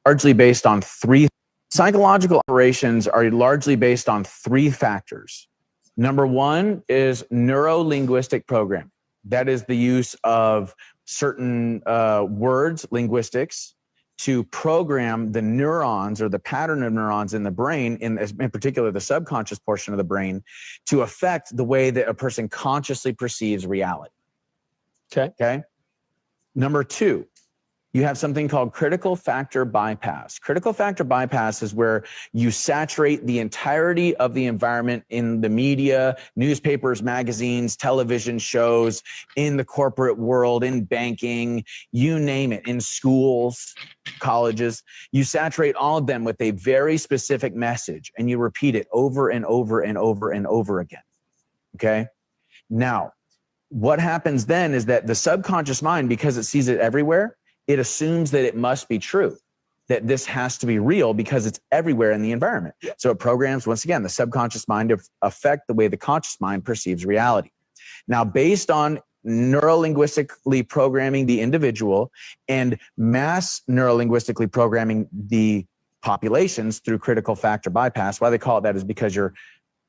Largely based on three psychological operations are largely based on three factors. Number one is neuro-linguistic programming. That is the use of certain words, linguistics, to program the neurons or the pattern of neurons in the brain, in particular the subconscious portion of the brain, to affect the way that a person consciously perceives reality. Okay. Number two, You have something called critical factor bypass. Critical factor bypass is where you saturate the entirety of the environment in the media, newspapers, magazines, television shows, in the corporate world, in banking, you name it, in schools, colleges. You saturate all of them with a very specific message and you repeat it over and over and over and over again. Okay? Now, what happens then is that the subconscious mind, because it sees it everywhere, it assumes that it must be true, that this has to be real because it's everywhere in the environment. So it programs, once again, the subconscious mind to affect the way the conscious mind perceives reality. Now, based on neurolinguistically programming the individual and mass neurolinguistically programming the populations through critical factor bypass, why they call it that is because your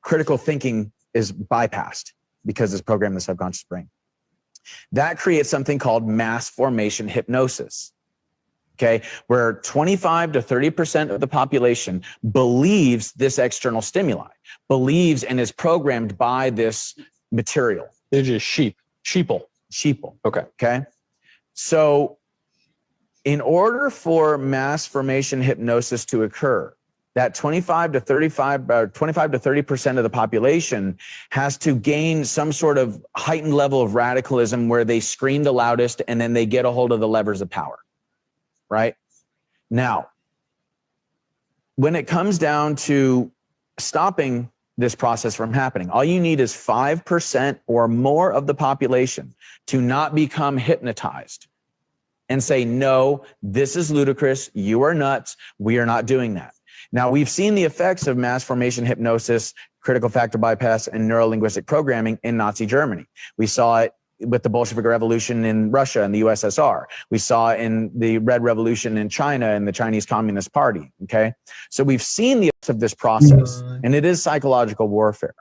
critical thinking is bypassed because it's programmed in the subconscious brain. That creates something called mass formation hypnosis, okay, where 25 to 30% of the population believes this external stimuli, believes and is programmed by this material. They're just sheeple. Okay. So in order for mass formation hypnosis to occur, that 25 to 30% of the population has to gain some sort of heightened level of radicalism where they scream the loudest and then they get a hold of the levers of power, right? Now, when it comes down to stopping this process from happening, all you need is 5% or more of the population to not become hypnotized and say, no, this is ludicrous, you are nuts, we are not doing that. Now, we've seen the effects of mass formation hypnosis, critical factor bypass, and neurolinguistic programming in Nazi Germany. We saw it with the Bolshevik Revolution in Russia and the USSR. We saw it in the Red Revolution in China and the Chinese Communist Party, okay? So we've seen the effects of this process, and it is psychological warfare,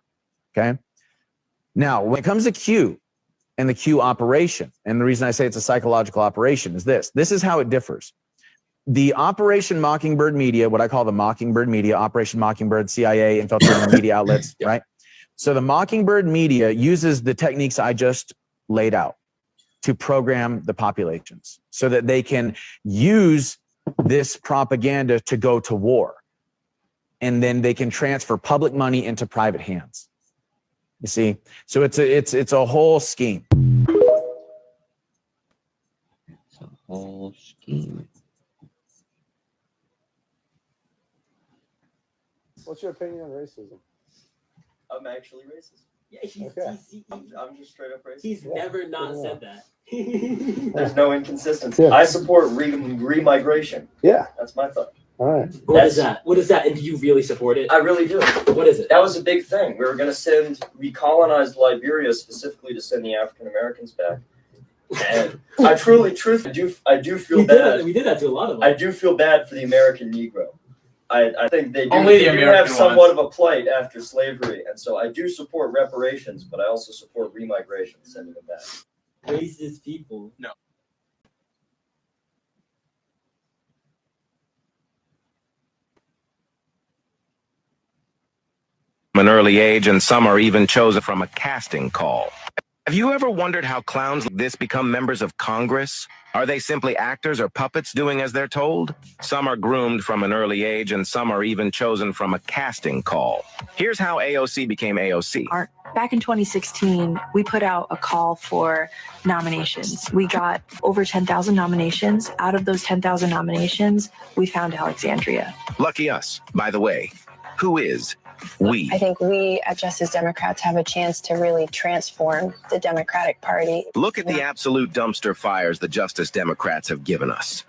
okay? Now, when it comes to Q and the Q operation, and the reason I say it's a psychological operation is this. This is how it differs. The Operation Mockingbird media, what I call the Mockingbird media, Operation Mockingbird, CIA, infiltrating media outlets, right? So the Mockingbird media uses the techniques I just laid out to program the populations so that they can use this propaganda to go to war. And then they can transfer public money into private hands. You see? So it's a whole scheme. It's a whole scheme. What's your opinion on racism? I'm actually racist. Yeah, he's I'm just straight up racist. He's never not said that. There's no inconsistency. I support remigration. Yeah. That's my thought. All right. What is that? What is that? And do you really support it? I really do. What is it? That was a big thing. We were going to recolonize Liberia specifically to send the African Americans back. And I I do feel bad. We did that to a lot of them. I do feel bad for the American Negro. I think they do, have somewhat of a plight after slavery, and so I do support reparations, but I also support remigration, sending them back. Racist people. No. From an early age, and some are even chosen from a casting call. Have you ever wondered how clowns like this become members of Congress? Are they simply actors or puppets doing as they're told? Some are groomed from an early age, and some are even chosen from a casting call. Here's how AOC became AOC. Back in 2016, we put out a call for nominations. We got over 10,000 nominations. Out of those 10,000 nominations, we found Alexandria. Lucky us. By the way, who is we? I think we at Justice Democrats have a chance to really transform the Democratic Party. Look at the absolute dumpster fires the Justice Democrats have given us.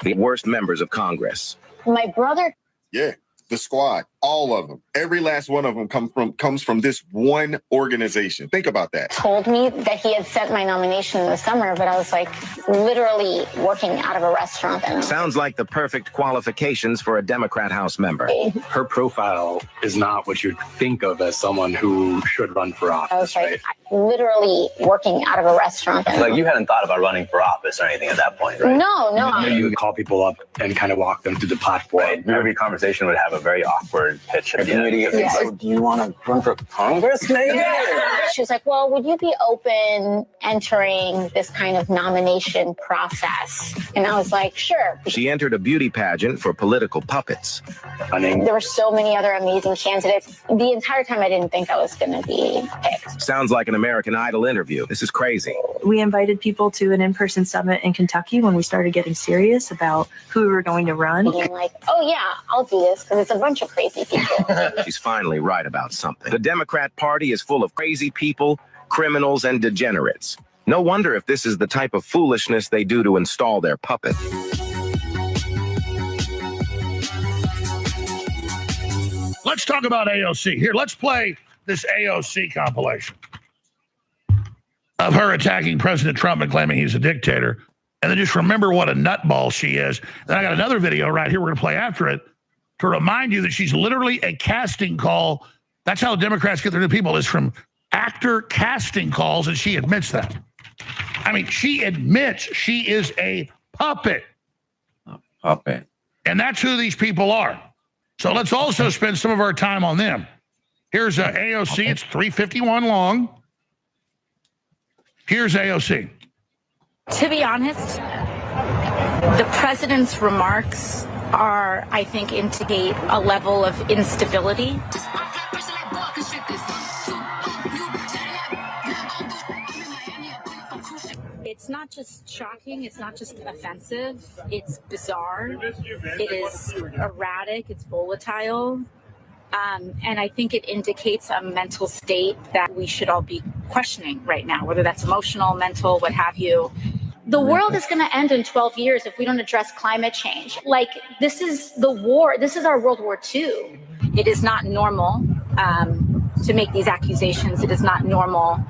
The worst members of Congress. My brother. Yeah, the squad, all of them. Every last one of them comes from this one organization. Think about that. Told me that he had sent my nomination in the summer, but I was like literally working out of a restaurant. Sounds like the perfect qualifications for a Democrat House member. Her profile is not what you'd think of as someone who should run for office. I was like literally working out of a restaurant. Like you hadn't thought about running for office or anything at that point, right? No. You would call people up and kind of walk them through the platform. Right. Every conversation would have a very awkward pitch at the end. Yeah. So do you want to run for Congress, maybe? She was like, well, would you be open entering this kind of nomination process. And I was like, sure. She entered a beauty pageant for political puppets. There were so many other amazing candidates. The entire time I didn't think I was going to be picked. Sounds like an American Idol interview. This is crazy. We invited people to an in-person summit in Kentucky when we started getting serious about who we were going to run. And I'm like, oh yeah, I'll do this because it's a bunch of crazy people. She's finally right about something. The Democrat Party is full of crazy people, criminals, and degenerates. No wonder if this is the type of foolishness they do to install their puppet. Let's talk about AOC. Here, let's play this AOC compilation of her attacking President Trump and claiming he's a dictator. And then just remember what a nutball she is. Then I got another video right here we're going to play after it to remind you that she's literally a casting call. That's how Democrats get their new people, is from actor casting calls, and she admits that. I mean, she admits she is a puppet. A puppet. And that's who these people are. So let's also spend some of our time on them. Here's AOC. It's 3:51 long. Here's AOC. To be honest, the president's remarks are, I think, indicate a level of instability. It's not just shocking, it's not just offensive, it's bizarre, it is erratic, it's volatile, and I think it indicates a mental state that we should all be questioning right now, whether that's emotional, mental, what have you. The world is going to end in 12 years if we don't address climate change. Like, this is the war, this is our World War II. It is not normal to make these accusations, it is not normal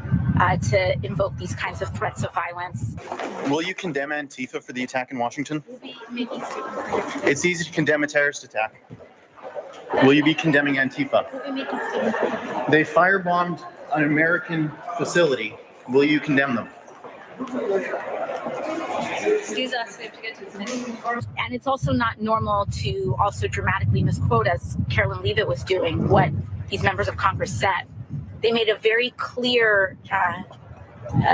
to invoke these kinds of threats of violence. Will you condemn Antifa for the attack in Washington? It's easy to condemn a terrorist attack. Will you be condemning Antifa? They firebombed an American facility. Will you condemn them? Excuse us, we have to get to this meeting. And it's also not normal to also dramatically misquote, as Carolyn Leavitt was doing, what these members of Congress said. They made a very clear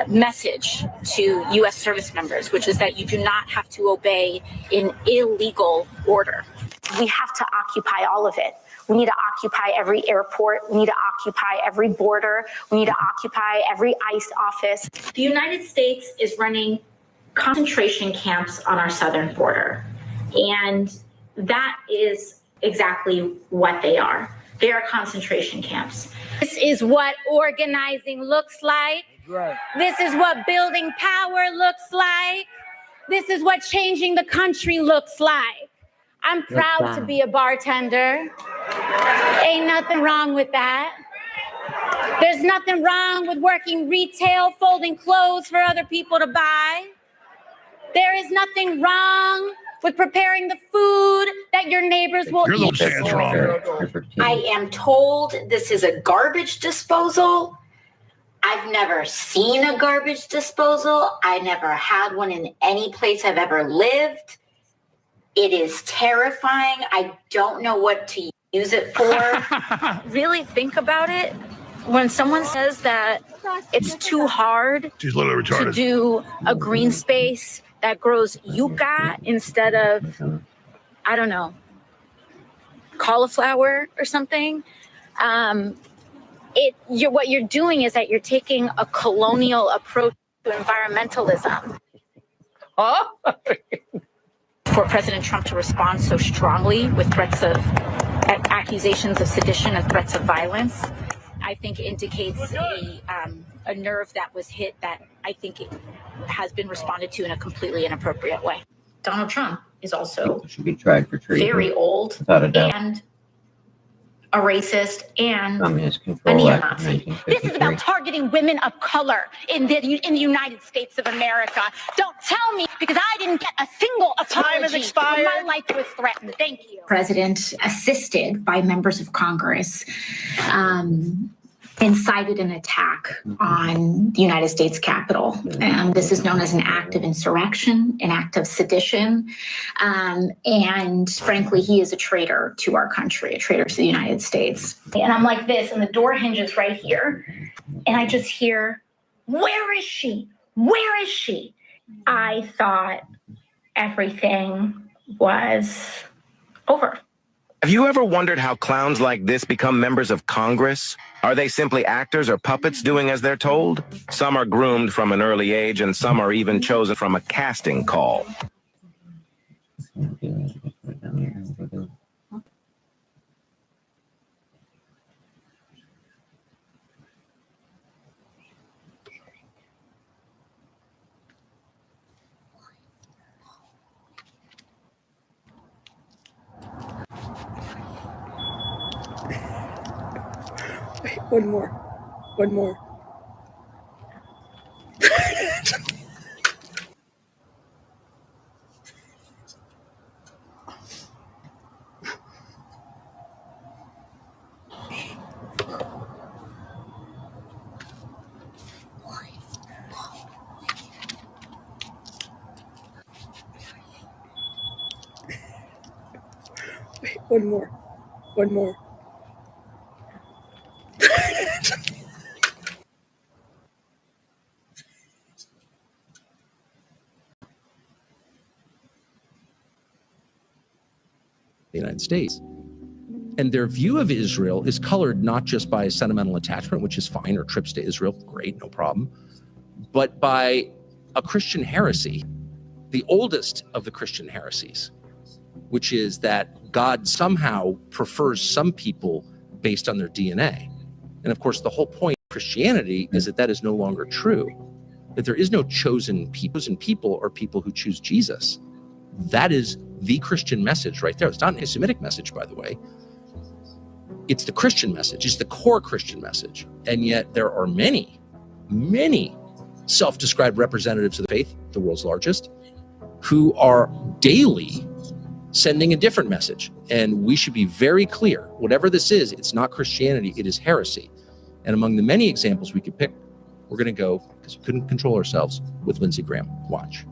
message to U.S. service members, which is that you do not have to obey an illegal order. We have to occupy all of it. We need to occupy every airport. We need to occupy every border. We need to occupy every ICE office. The United States is running concentration camps on our southern border. And that is exactly what they are. They are concentration camps. This is what organizing looks like. Right. This is what building power looks like. This is what changing the country looks like. I'm proud to be a bartender. Ain't nothing wrong with that. There's nothing wrong with working retail, folding clothes for other people to buy. There is nothing wrong with preparing the food that your neighbors will eat. I am told this is a garbage disposal. I've never seen a garbage disposal. I never had one in any place I've ever lived. It is terrifying. I don't know what to use it for. Really think about it. When someone says that it's too hard to do a green space that grows yucca instead of, I don't know, cauliflower or something, what you're doing is that you're taking a colonial approach to environmentalism. For President Trump to respond so strongly with threats of accusations of sedition and threats of violence, I think indicates a nerve that was hit that I think it has been responded to in a completely inappropriate way. Donald Trump is also Should be tried for treason. very old Without a doubt. and a racist and Communist a Control Act of neo-Nazi. 1953. This is about targeting women of color in the United States of America. Don't tell me, because I didn't get a single apology. Time has expired. When my life was threatened. Thank you. President, assisted by members of Congress, incited an attack on the United States Capitol. This is known as an act of insurrection, an act of sedition. And frankly, he is a traitor to our country, a traitor to the United States. And I'm like this, and the door hinges right here. And I just hear, Where is she? Where is she? I thought everything was over. Have you ever wondered how clowns like this become members of Congress? Are they simply actors or puppets doing as they're told? Some are groomed from an early age, and some are even chosen from a casting call. Wait, one more. One more. Wait, one more. One more. The United States. And their view of Israel is colored not just by sentimental attachment, which is fine, or trips to Israel, great, no problem, but by a Christian heresy, the oldest of the Christian heresies, which is that God somehow prefers some people based on their DNA. And of course, the whole point of Christianity is that that is no longer true, that there is no chosen people. Chosen people are people who choose Jesus. That is the Christian message right there. It's not an anti-Semitic message, by the way. It's the Christian message. It's the core Christian message. And yet there are many, many self-described representatives of the faith, the world's largest, who are daily sending a different message. And we should be very clear, whatever this is, it's not Christianity, it is heresy. And among the many examples we could pick, we're going to go, because we couldn't control ourselves, with Lindsey Graham. Watch.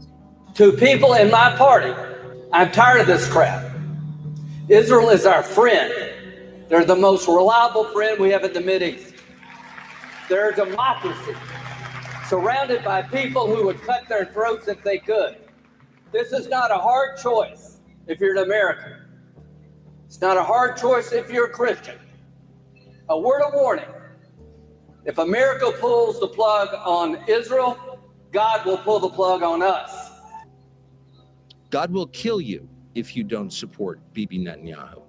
To people in my party, I'm tired of this crap. Israel is our friend. They're the most reliable friend we have in the Mideast. They're a democracy, surrounded by people who would cut their throats if they could. This is not a hard choice if you're an American. It's not a hard choice if you're a Christian. A word of warning. If America pulls the plug on Israel, God will pull the plug on us. God will kill you if you don't support Bibi Netanyahu.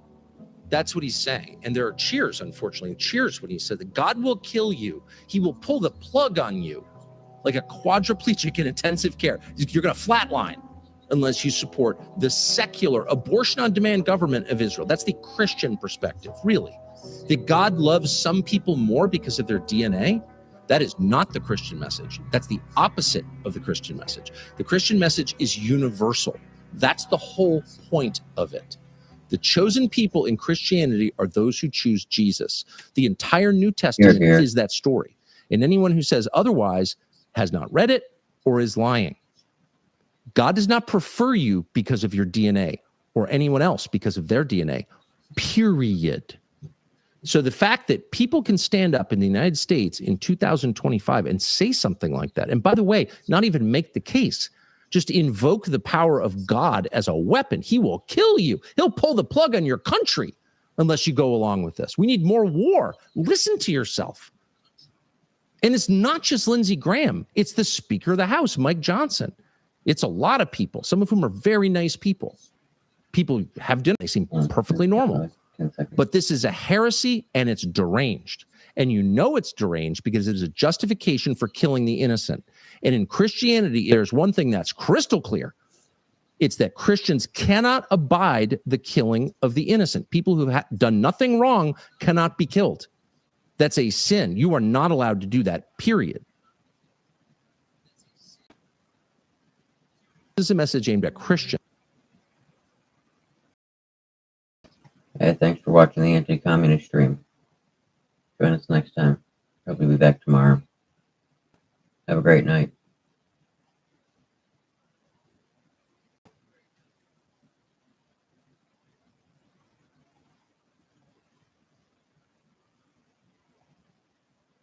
That's what he's saying. And there are cheers, unfortunately, cheers when he said that God will kill you. He will pull the plug on you like a quadriplegic in intensive care. You're going to flatline unless you support the secular abortion-on-demand government of Israel. That's the Christian perspective, really. That God loves some people more because of their DNA, that is not the Christian message. That's the opposite of the Christian message. The Christian message is universal. That's the whole point of it. The chosen people in Christianity are those who choose Jesus. The entire New Testament is that story. And anyone who says otherwise has not read it or is lying. God does not prefer you because of your DNA or anyone else because of their DNA, period. So the fact that people can stand up in the United States in 2025 and say something like that, and by the way, not even make the case, just invoke the power of God as a weapon. He will kill you. He'll pull the plug on your country unless you go along with this. We need more war. Listen to yourself. And it's not just Lindsey Graham. It's the Speaker of the House, Mike Johnson. It's a lot of people, some of whom are very nice people. People have dinner. They seem perfectly normal. But this is a heresy, and it's deranged. And you know it's deranged because it is a justification for killing the innocent. And in Christianity, there's one thing that's crystal clear. It's that Christians cannot abide the killing of the innocent. People who have done nothing wrong cannot be killed. That's a sin. You are not allowed to do that, period. This is a message aimed at Christians. Hey, thanks for watching the Anti-Communist stream. Join us next time. Probably be back tomorrow. Have a great night.